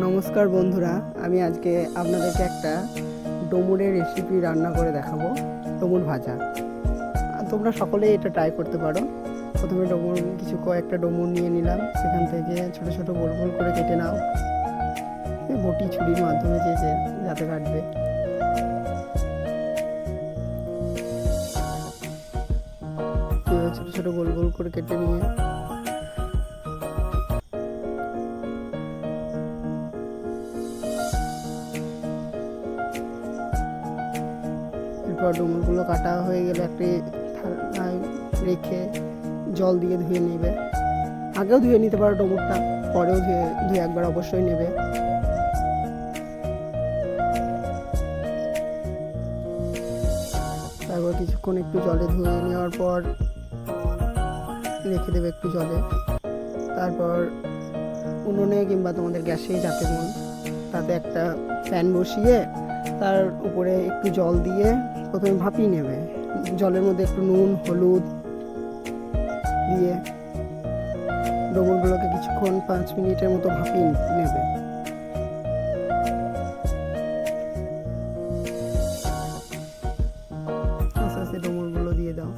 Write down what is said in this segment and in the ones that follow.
নমস্কার বন্ধুরা, আমি আজকে আপনাদেরকে একটা ডুমুরের রেসিপি রান্না করে দেখাবো। ডুমুর ভাজা। তোমরা সকলেই এটা ট্রাই করতে পারো। প্রথমে কয়েকটা ডুমুর নিয়ে নিলাম, সেখান থেকে ছোট ছোট গোল গোল করে কেটে নাও। বটি ছুরির মাধ্যমে যাতে কাটবে। ছোট ছোট গোল গোল করে কেটে নিয়ে এরপর ডুমুরগুলো কাটা হয়ে গেলে একটি থালায় রেখে জল দিয়ে ধুয়ে নেবে। আগেও ধুয়ে নিতে পারো ডুমুরটা, পরেও ধুয়ে একবার অবশ্যই নেবে। তারপর কিছুক্ষণ একটু জলে ধুয়ে নেওয়ার পর রেখে দেবে একটু জলে। তারপর উনুনে কিংবা তোমাদের গ্যাসে যাতে মন, তাতে একটা প্যান বসিয়ে তার উপরে একটু জল দিয়ে প্রথমে ভাপিয়ে নেবে। জলের মধ্যে একটু নুন হলুদ দিয়ে ডুমুরগুলোকে কিছুক্ষণ 5 মিনিটের মতো ভাপিয়ে নেবে। আস্তে আস্তে ডুমুরগুলো দিয়ে দাও।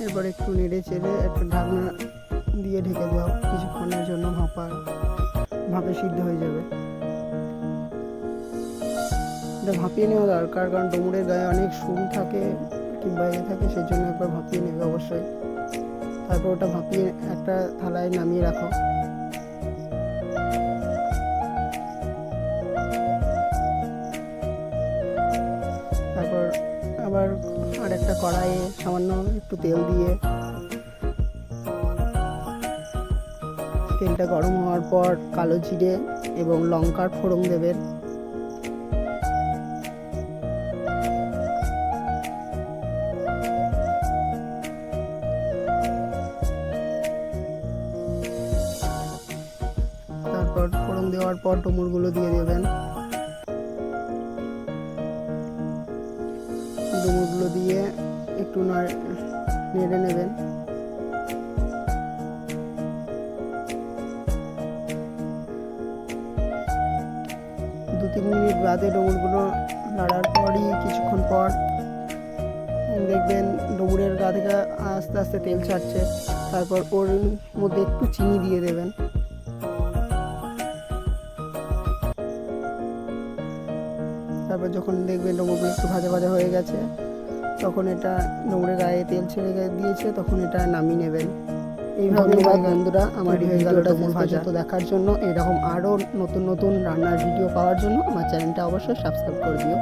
এরপর একটু নেড়ে চেড়ে একটা ঢাকনা দিয়ে ঢেকে দাও। কিছুক্ষণের জন্য ভাপে সিদ্ধ হয়ে যাবে। এটা ভাপিয়ে নেওয়া দরকার, কারণ ডুমুরের গায়ে অনেক শুল থাকে কিংবা থাকে, সেই জন্য একবার ভাপিয়ে নেবে অবশ্যই। তারপর ওটা ভাপিয়ে একটা থালায় নামিয়ে রাখো। তারপর আবার একটা কড়াইয়ে সামান্য একটু তেল দিয়ে তেলটা গরম হওয়ার পর কালো জিরে এবং লঙ্কার ফোড়ন দেবেন। তারপর ফোড়ন দেওয়ার পর ডুমুরগুলো দিয়ে দেবেন। ডুমুরগুলো দিয়ে একটু নেড়ে নেবেন। দু 3 মিনিট বাদে ডুমুরগুলো নাড়ার পরই কিছুক্ষণ পর দেখবেন ডুমুরের গা থেকে আস্তে আস্তে তেল ছাড়ছে। তারপর ওর মধ্যে একটু চিনি দিয়ে দেবেন। তারপর যখন দেখবেন ডুমুরগুলো একটু ভাজা ভাজা হয়ে গেছে, তখন এটা ডুমুরের গায়ে তেল ছেড়ে দিয়েছে, তখন এটা নামিয়ে নেবেন। এইভাবে বন্ধুরা, আমার ভিডিওটা শেষ পর্যন্ত দেখার জন্য, এরকম আরও নতুন নতুন রান্নার ভিডিও পাওয়ার জন্য আমার চ্যানেলটা অবশ্যই সাবস্ক্রাইব করে দিও।